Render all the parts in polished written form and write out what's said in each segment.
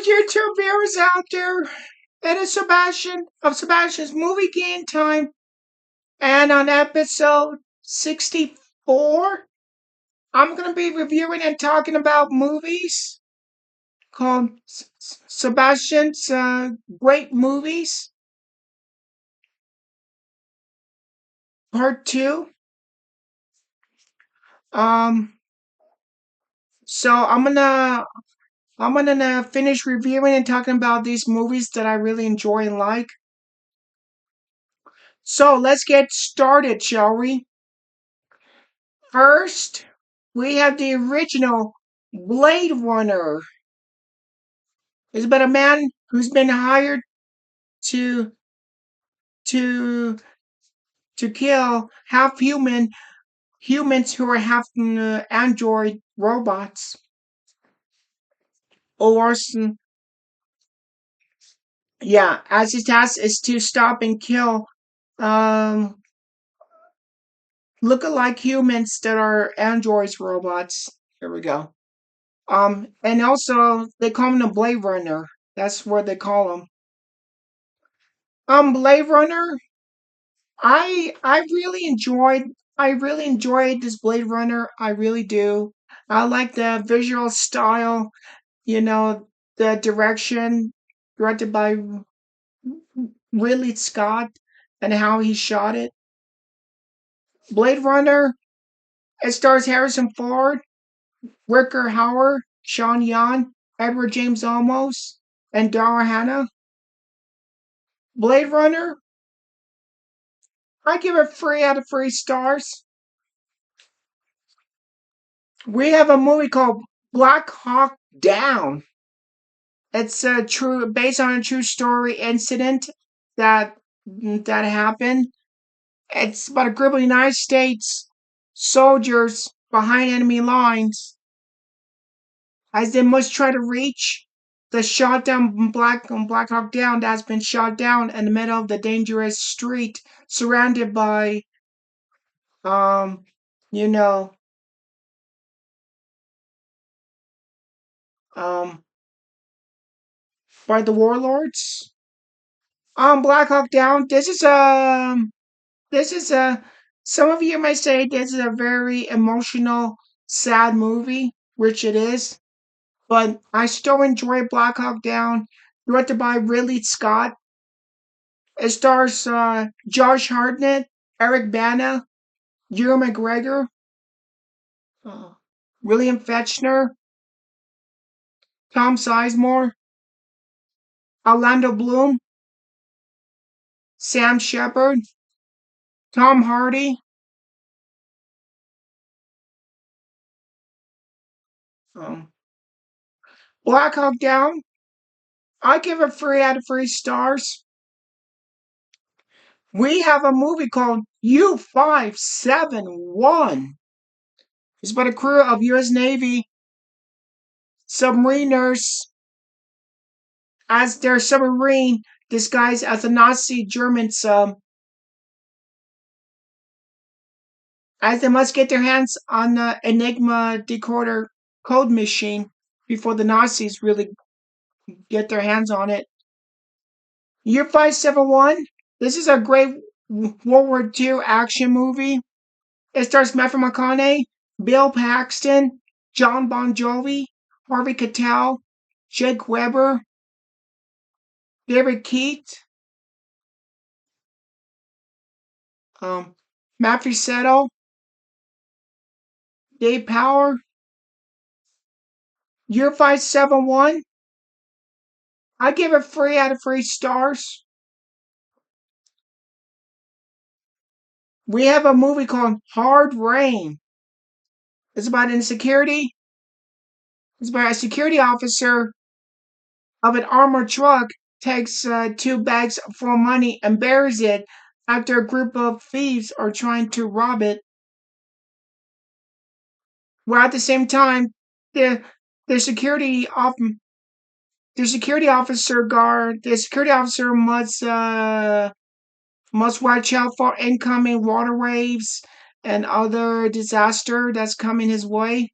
you two viewers out there. It is Sebastian of Sebastian's Movie Game Time. And on episode 64, I'm going to be reviewing and talking about movies called Sebastian's Great Movies, Part 2. Um, so I'm gonna finish reviewing and talking about these movies that I really enjoy and like. So let's get started, shall we? First, we have the original Blade Runner. It's about a man who's been hired to to to kill half humans who are half android robots. Or yeah, as his task is to stop and kill um look-alike humans that are androids robots. Here we go. And also they call him the Blade Runner. That's what they call him. Blade Runner. I really enjoyed this Blade Runner. I really do. I like the visual style, you know, the direction directed by Ridley Scott and how he shot it. Blade Runner. It stars Harrison Ford, Rutger Hauer, Sean Yan, Edward James Olmos, and Dara Hannah. Blade Runner. I give it 3 out of 3 stars. We have a movie called Black Hawk Down. It's based on a true story incident that happened. It's about a group of United States soldiers behind enemy lines as they must try to reach the shot down Black Hawk Down that's been shot down in the middle of the dangerous street, surrounded by um you know um by the warlords. Black Hawk Down. This is a some of you might say this is a very emotional, sad movie, which it is. But I still enjoy Black Hawk Down, directed by Ridley Scott. It stars Josh Hartnett, Eric Bana, Ewan McGregor, uh, William Fetchner, Tom Sizemore, Orlando Bloom, Sam Shepard, Tom Hardy. Um, Black Hawk Down. I give it 3 out of 3 stars. We have a movie called U-571. It's about a crew of U.S. Navy submariners as their submarine disguised as a Nazi German sub, as they must get their hands on the Enigma decoder code machine before the Nazis really get their hands on it. U-571. This is a great World War II action movie. It stars Matthew McConaughey, Bill Paxton, John Bon Jovi, Harvey Keitel, Jake Weber, David Keith, Matthew Settle, Dave Power. U-571. I give it 3 out of 3 stars. We have a movie called Hard Rain. It's about insecurity. It's about a security officer of an armored truck takes 2 bags full of money and buries it after a group of thieves are trying to rob it. While at the same time, the the security off the security officer must watch out for incoming water waves and other disaster that's coming his way.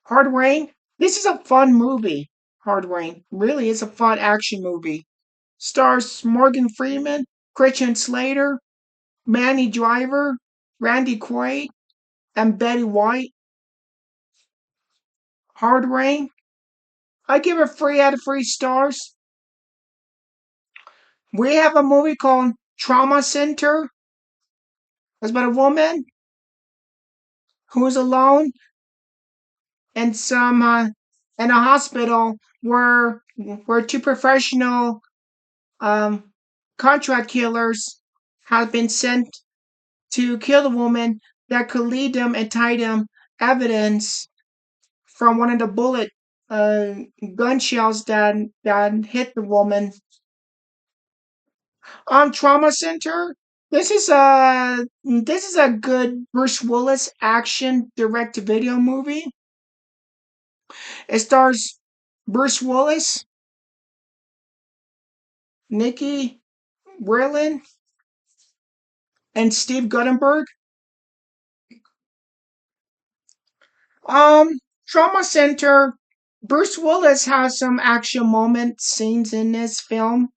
Hard Rain. This is a fun movie. Hard Rain really is a fun action movie. Stars Morgan Freeman, Christian Slater, Manny Driver, Randy Quaid, and Betty White. Hard Rain. I give it 3 out of 3 stars. We have a movie called Trauma Center. It's about a woman who is alone in some in a hospital where two professional um, contract killers have been sent to kill the woman that could lead them and tie them evidence from one of the bullet uh, gun shells that hit the woman. Trauma Center. This is a good Bruce Willis action direct to video movie. It stars Bruce Willis, Nikki Brillen, and Steve Guttenberg. Um, Trauma Center. Bruce Willis has some action moment scenes in this film.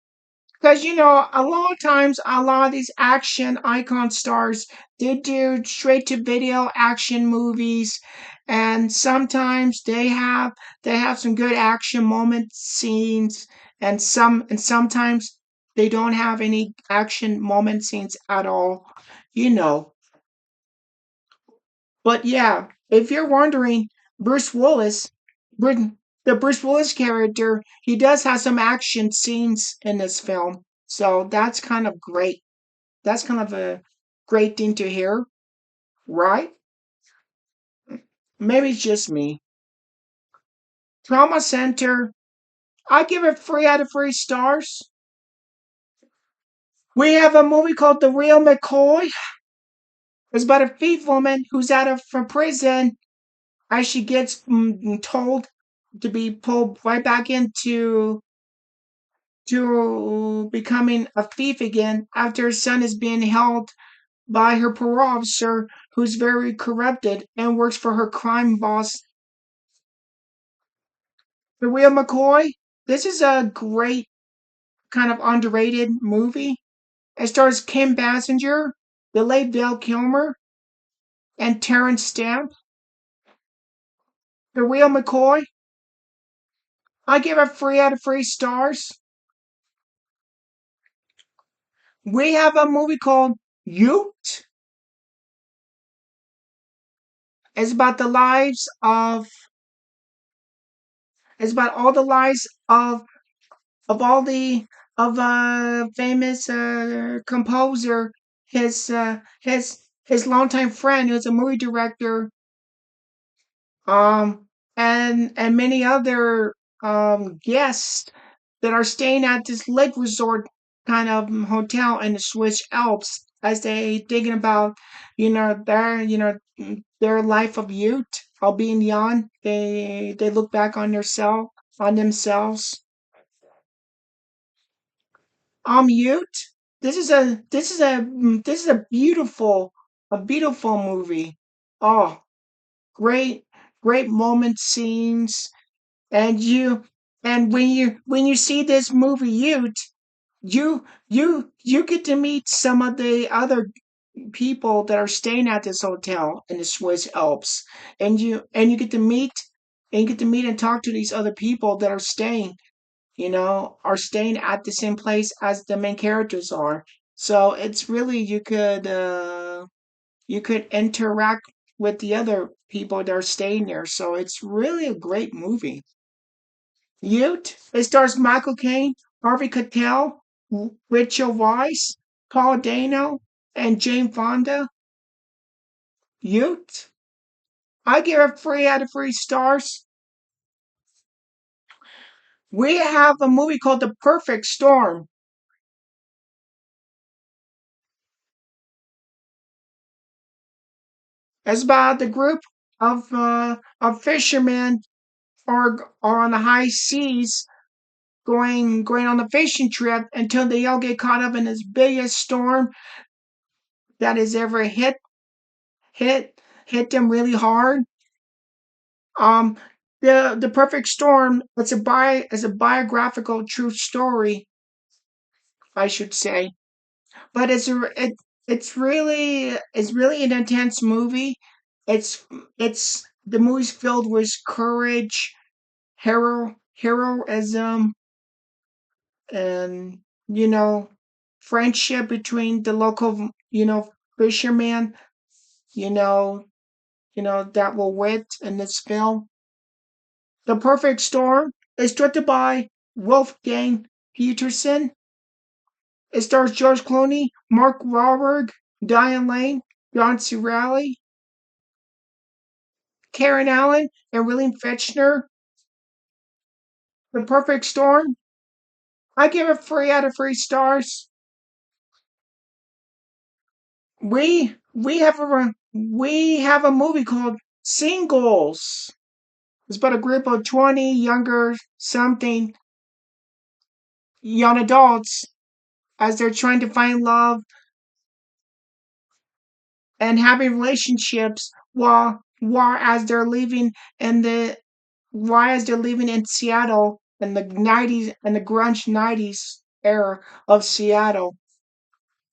Because, a lot of times, a lot of these action icon stars, they do straight to video action movies. And sometimes they have some good action moment scenes. And sometimes they don't have any action moment scenes at all. You know. But yeah, if you're wondering, Bruce Willis, Bru- the Bruce Willis character, he does have some action scenes in this film. So that's kind of great. That's kind of a great thing to hear, right? Maybe it's just me. Trauma Center, I give it 3 out of 3 stars. We have a movie called The Real McCoy. It's about a thief woman who's out of from prison as she gets told to be pulled right back into becoming a thief again after her son is being held by her parole officer who's very corrupted and works for her crime boss. The Real McCoy. This is a great kind of underrated movie. It stars Kim Basinger, the late Val Kilmer, and Terrence Stamp. The Real McCoy. I give it 3 out of 3 stars. We have a movie called Ute. It's about the lives of. It's about all the lives of all the of a famous composer, his longtime friend who's a movie director, um, and many other guests that are staying at this lake resort kind of hotel in the Swiss Alps as they thinking about their life of youth of being young. They look back on themselves. Mute. This is a beautiful movie. Oh, great great moment scenes. And when you see this movie you get to meet some of the other people that are staying at this hotel in the Swiss Alps. And you get to meet and talk to these other people that are staying at the same place as the main characters are. So it's really you could interact with the other people that are staying there. So it's really a great movie. Ute. It stars Michael Caine, Harvey Keitel, Rachel Weisz, Paul Dano, and Jane Fonda. Ute. I give it 3 out of 3 stars. We have a movie called The Perfect Storm. It's about the group of fishermen are on the high seas going on a fishing trip until they all get caught up in this biggest storm that has ever hit hit them really hard. Um, The Perfect Storm. It's a biographical true story, I should say. But it's really an intense movie. It's the movie's filled with courage, heroism, and you know friendship between the local fisherman. You know that will wit in this film. The Perfect Storm is directed by Wolfgang Peterson. It stars George Clooney, Mark Wahlberg, Diane Lane, John C. Reilly, Karen Allen, and William Fetchner. The Perfect Storm. I give it 3 out of 3 stars. We have a movie called Singles. It's about a group of 20 younger something young adults as they're trying to find love and having relationships while as they're living in the why as they're living in Seattle in the 90s and the grunge 90s era of Seattle.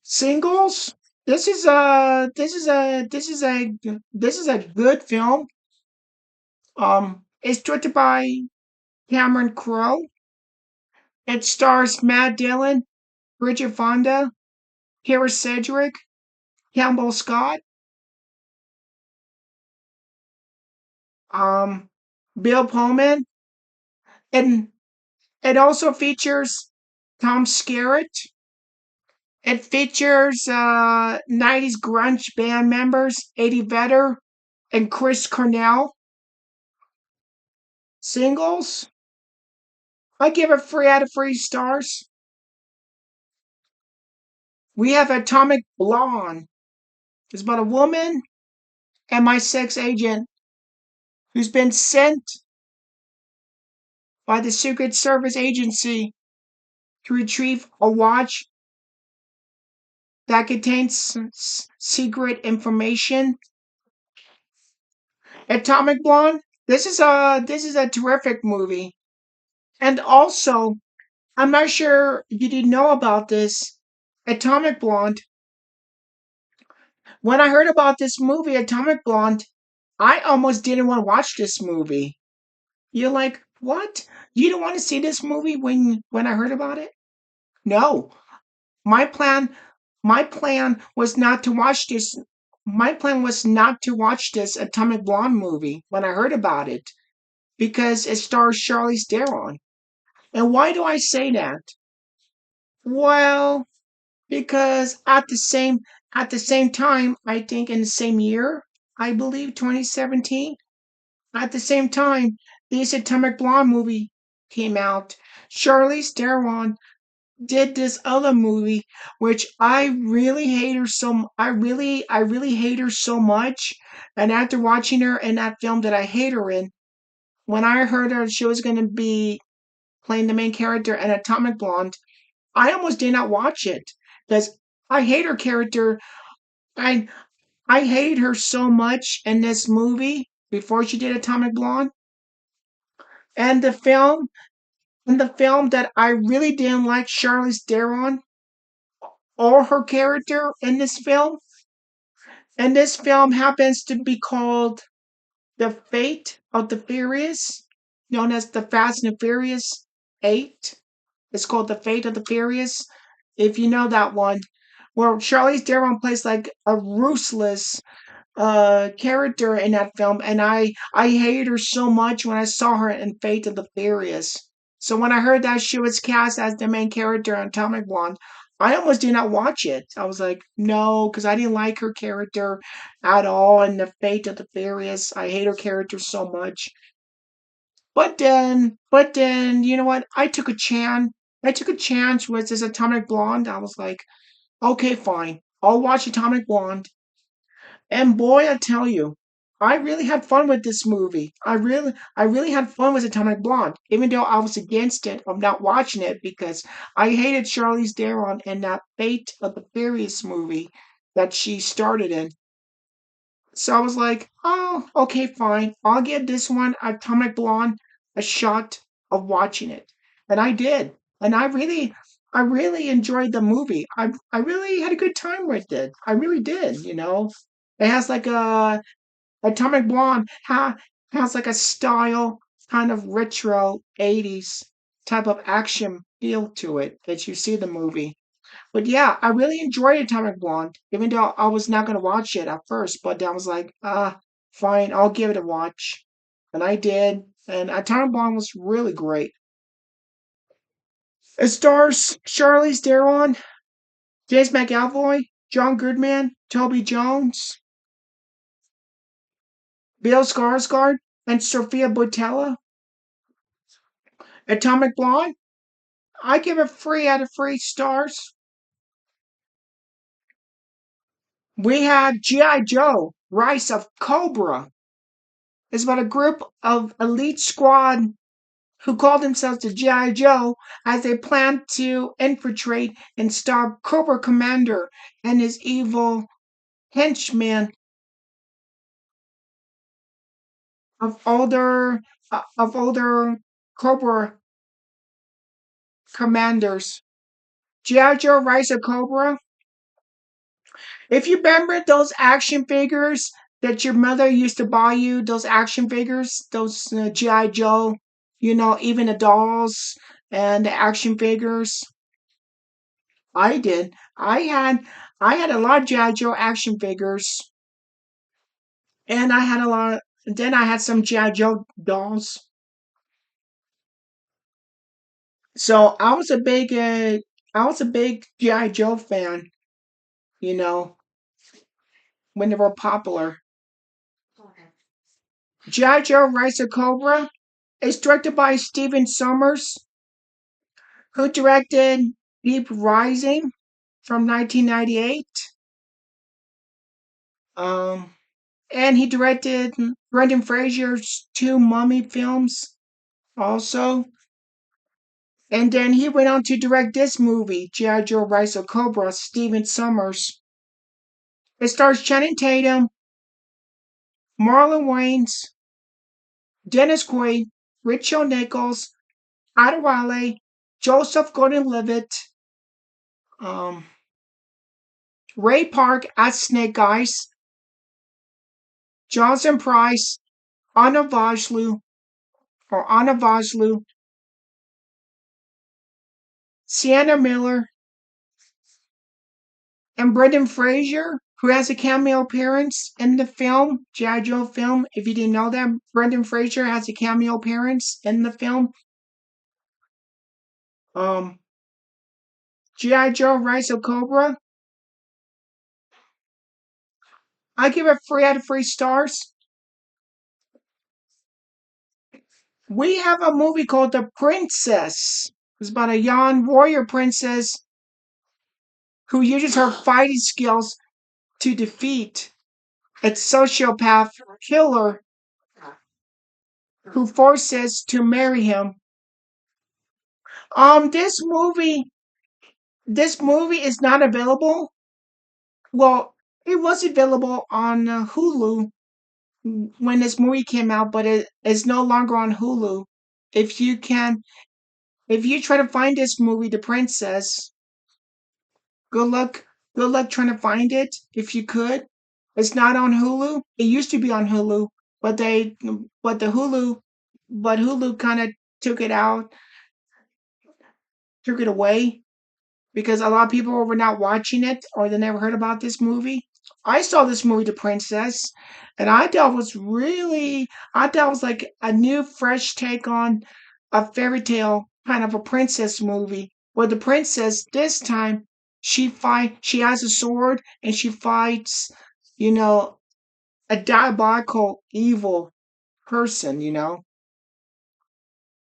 Singles. This is a good film. It's directed by Cameron Crowe. It stars Matt Dillon, Bridget Fonda, Kara Sedgwick, Campbell Scott, um, Bill Pullman, and it also features Tom Skerritt. It features 90s grunge band members Eddie Vedder and Chris Cornell. Singles, I give it 3 out of 3 stars. We have Atomic Blonde. It's about a woman and my sex agent who's been sent by the Secret Service agency to retrieve a watch that contains secret information. Atomic Blonde. This is a terrific movie. And also, I'm not sure you didn't know about this. Atomic Blonde. When I heard about this movie, Atomic Blonde, I almost didn't want to watch this movie. You're like, what? You don't want to see this movie when I heard about it? No. My plan my plan was not to watch this my plan was not to watch this Atomic Blonde movie when I heard about it because it stars Charlize Theron. And why do I say that? Well, because at the same time, I think in the same year, I believe 2017, at the same time this Atomic Blonde movie came out. Charlize Theron did this other movie which I really hate her so much, and after watching her in that film that I hate her in, when I heard her she was going to be playing the main character in Atomic Blonde, I almost did not watch it because I hate her character. I i hated her so much in this movie before she did Atomic Blonde, and the film that I really didn't like Charlize Theron or her character in this film. And this film happens to be called The Fate of the Furious, known as the Fast and Furious 8. It's called The Fate of the Furious, if you know that one, where Charlize Theron plays like a ruthless character in that film, and I hated her so much when I saw her in Fate of the Furious. So when I heard that she was cast as the main character on Atomic Blonde, I almost did not watch it. I was like, no, because I didn't like her character at all in the Fate of the Furious. I hate her character so much. But then, you know what? I took a chance. I took a chance with this Atomic Blonde. I was like, okay, fine. I'll watch Atomic Blonde. And boy, I tell you, I really had fun with this movie. I really had fun with Atomic Blonde, even though I was against it. I'm not watching it because I hated Charlize Theron in that Fate of the Furious movie that she started in. So I was like, oh, okay, fine. I'll give this one, Atomic Blonde, a shot of watching it. And I did. And I really enjoyed the movie. I really had a good time with it. I really did, you know. It has like a Atomic Blonde has like a style, kind of retro 80s type of action feel to it that you see the movie. But yeah, I really enjoyed Atomic Blonde, even though I was not gonna watch it at first. But I was like, fine, I'll give it a watch, and I did. And Atomic Blonde was really great. It stars Charlize Theron, James McAvoy, John Goodman, Toby Jones, Bill Skarsgård, and Sophia Boutella. Atomic Blonde, I give it 3 out of 3 stars. We have G.I. Joe, Rise of Cobra. It's about a group of elite squad who call themselves the G.I. Joe as they plan to infiltrate and stop Cobra Commander and his evil henchmen of older Cobra commanders. G.I. Joe Rise of Cobra. If you remember those action figures that your mother used to buy you, those action figures, those G.I. Joe, you know, even the dolls and the action figures, I did. I had a lot of G.I. Joe action figures, and I had a lot. Then I had some G.I. Joe dolls. So I was a big G.I. Joe fan. You know, when they were popular. G.I. Joe Rise of Cobra is directed by Steven Sommers, who directed Deep Rising from 1998. Um, and he directed Brendan Fraser's 2 Mummy films also. And then he went on to direct this movie, G.I. Joe Rise of Cobra, Steven Summers. It stars Channing Tatum, Marlon Wayans, Dennis Quaid, Rachel Nichols, Adewale, Joseph Gordon-Levitt, um, Ray Park as Snake Eyes, Johnson Price, Anna Vajlu, Anna Vajlu, Sienna Miller, and Brendan Fraser, who has a cameo appearance in the film, G.I. Joe film. If you didn't know that, Brendan Fraser has a cameo appearance in the film. Um, G.I. Joe Rise of Cobra. I give it 3 out of 3 stars. We have a movie called The Princess. It's about a young warrior princess who uses her fighting skills to defeat a sociopath killer who forces to marry him. Um, this movie, this movie is not available. Well, it was available on Hulu when this movie came out, but it is no longer on Hulu. If you can, if you try to find this movie, The Princess, good luck. Good luck trying to find it if you could. It's not on Hulu. It used to be on Hulu, but but the Hulu, but Hulu kind of took it out, took it away because a lot of people were not watching it or they never heard about this movie. I saw this movie, The Princess, and I thought it was like a new, fresh take on a fairy tale kind of a princess movie. Where the princess this time she has a sword and she fights, you know, a diabolical evil person. You know,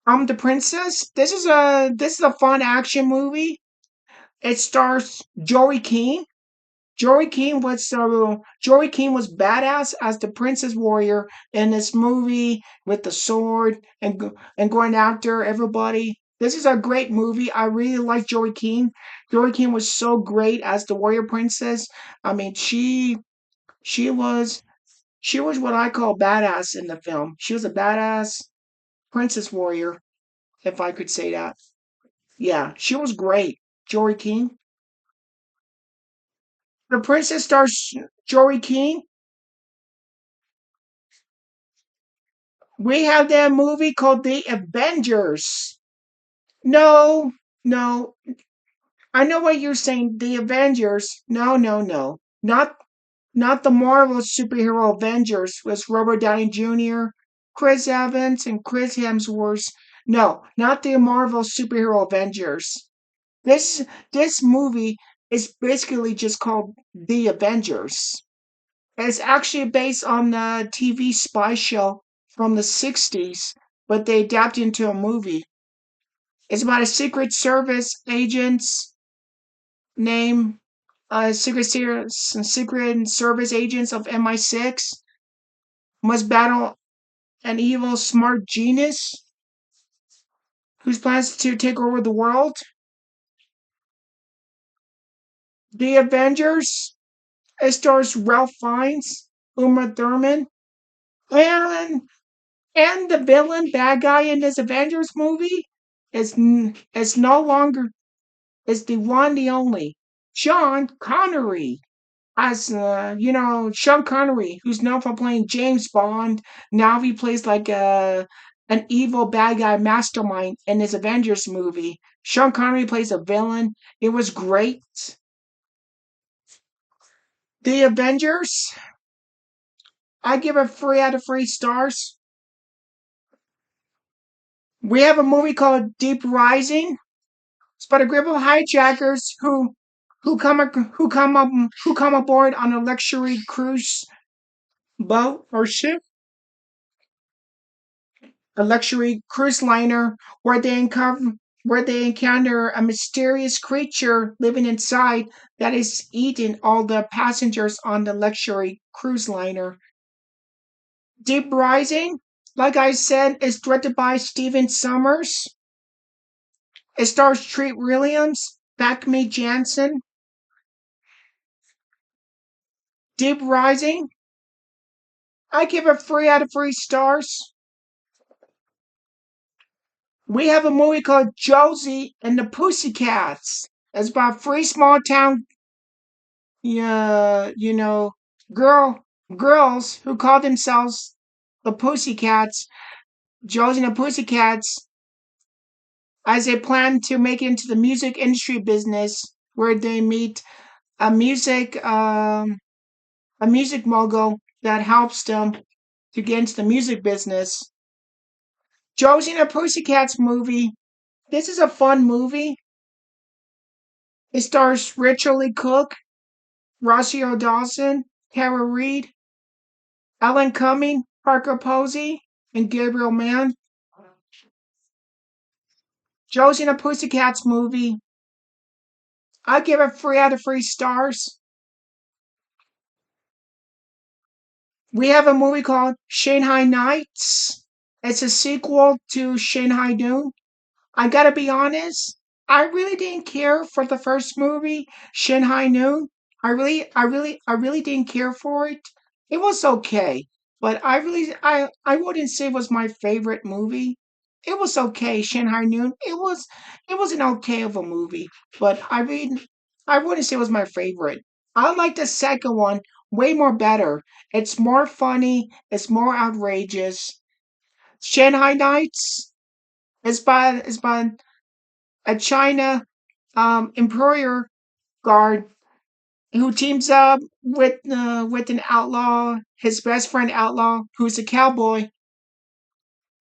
The Princess. This is a fun action movie. It stars Joey King. Joey King was badass as the Princess Warrior in this movie with the sword and going after everybody. This is a great movie. I really like Joey King. Joey King was so great as the Warrior Princess. I mean, she was. She was what I call badass in the film. She was a badass princess warrior, if I could say that. Yeah, she was great. Jory King. The princess stars Jory King. We have that movie called The Avengers. No, no. I know what you're saying. The Avengers. No, no, no. Not the Marvel superhero Avengers with Robert Downey Jr., Chris Evans, and Chris Hemsworth. No, not the Marvel superhero Avengers. This movie is basically just called The Avengers. It's actually based on the TV spy show from the 60s, but they adapted into a movie. It's about a Secret Service agents named Secret Service agents of MI6 must battle an evil smart genius whose plans to take over the world. The Avengers. It stars Ralph Fiennes, Uma Thurman, and the villain bad guy in this Avengers movie is no longer is the one, the only Sean Connery. As Sean Connery, who's known for playing James Bond, now he plays like an evil bad guy mastermind in his Avengers movie. Sean Connery plays a villain. It was great. The Avengers, I give it 3 out of 3 stars. We have a movie called Deep Rising. It's about a group of hijackers who come aboard on a luxury cruise boat or ship, a luxury cruise liner, where they encounter a mysterious creature living inside that is eating all the passengers on the luxury cruise liner. Deep Rising, like I said, is directed by Steven Summers. It stars Treat Williams, Bakmi Jansen. Deep Rising, I give it 3 out of 3 stars. We have a movie called Josie and the Pussycats. It's about 3 small town, yeah, girl girls who call themselves the Pussycats. Josie and the Pussycats, as they plan to make it into the music industry business, where they meet a music mogul that helps them to get into the music business. Josie and the Pussycats movie. This is a fun movie. It stars Rachel Lee Cook, Rosario Dawson, Tara Reid, Ellen Cumming, Parker Posey, and Gabriel Mann. Josie and the Pussycats movie. I give it 3 out of 3 stars. We have a movie called Shanghai Nights. It's a sequel to Shanghai Noon. I gotta be honest, I really didn't care for the first movie, Shanghai Noon. I really didn't care for it. It was okay, but I wouldn't say it was my favorite movie. It was okay, Shanghai Noon. It was an okay of a movie, but I wouldn't say it was my favorite. I like the second one way more better. It's more funny. It's more outrageous. Shanghai Nights is by a China Imperial Guard who teams up with an outlaw, his best friend outlaw, who's a cowboy,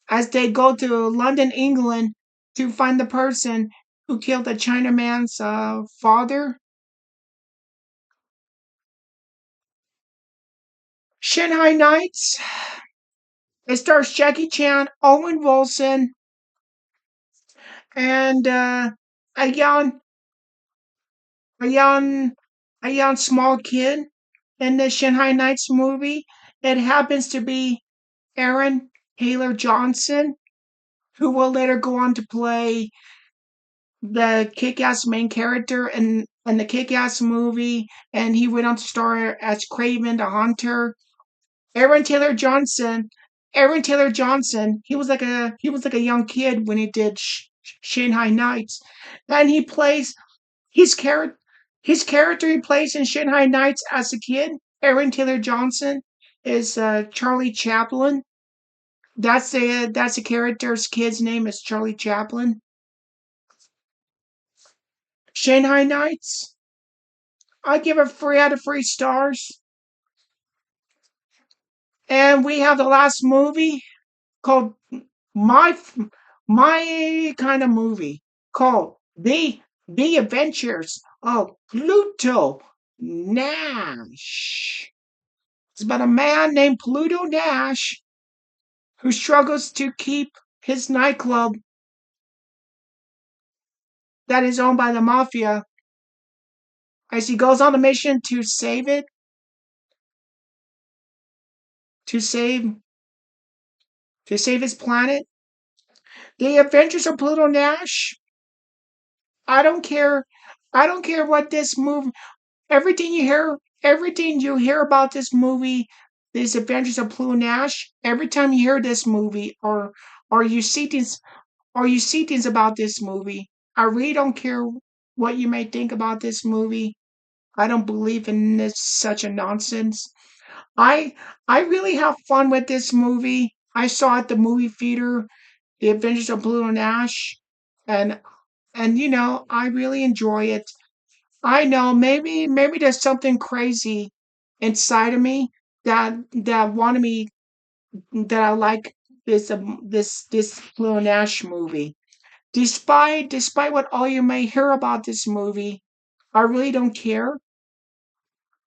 as they go to London, England, to find the person who killed the Chinaman's father. Shanghai Nights. It stars Jackie Chan, Owen Wilson, and a young a young a young small kid in the Shanghai Nights movie. It happens to be Aaron Taylor Johnson, who will later go on to play the kick-ass main character in the kick-ass movie, and he went on to star as Craven the Hunter. Aaron Taylor Johnson. Aaron Taylor Johnson. He was like a young kid when he did Shanghai Nights, and he plays his character he plays in Shanghai Nights as a kid. Aaron Taylor Johnson is Charlie Chaplin. That's the character's kid's name is Charlie Chaplin. Shanghai Nights. I give it 3 out of 3 stars. And we have the last movie called my my kind of movie called the Adventures of Pluto Nash. It's about a man named Pluto Nash who struggles to keep his nightclub that is owned by the mafia as he goes on a mission to save to save his planet. The Adventures of Pluto Nash. I don't care. I don't care what this movie. Everything you hear about this movie, these Adventures of Pluto Nash. Every time you hear this movie, or you see things, or you see things about this movie, I really don't care what you may think about this movie. I don't believe in this such a nonsense. I I really have fun with this movie. I saw at the movie theater The Adventures of Pluto Nash, and I really enjoy it. I know maybe there's something crazy inside of me that wanted me that I like this Pluto Nash movie. Despite what all you may hear about this movie, I really don't care.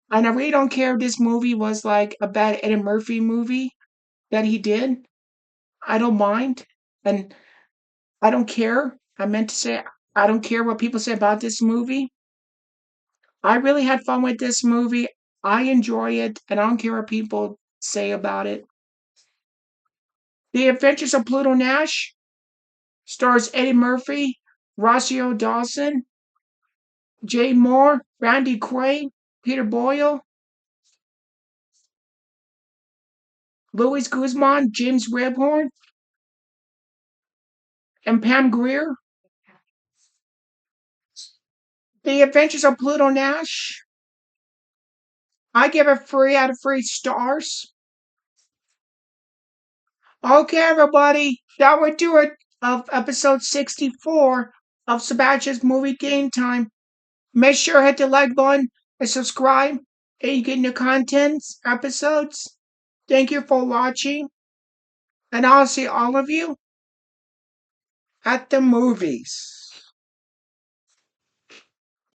And I really don't care if this movie was like a bad Eddie Murphy movie that he did. I don't mind. And I don't care. I meant to say I don't care what people say about this movie. I really had fun with this movie. I enjoy it, and I don't care what people say about it. The Adventures of Pluto Nash stars Eddie Murphy, Rossio Dawson, Jay Moore, Randy Quaid, Peter Boyle, Louis Guzman, James Rebhorn, and Pam Grier. The Adventures of Pluto Nash. I give it 3 out of 3 stars. Okay, everybody, that would do it of episode 64 of Sebastian's Movie Game Time. Make sure to hit the like button and subscribe and you get new contents, episodes. Thank you for watching, and I'll see all of you at the movies.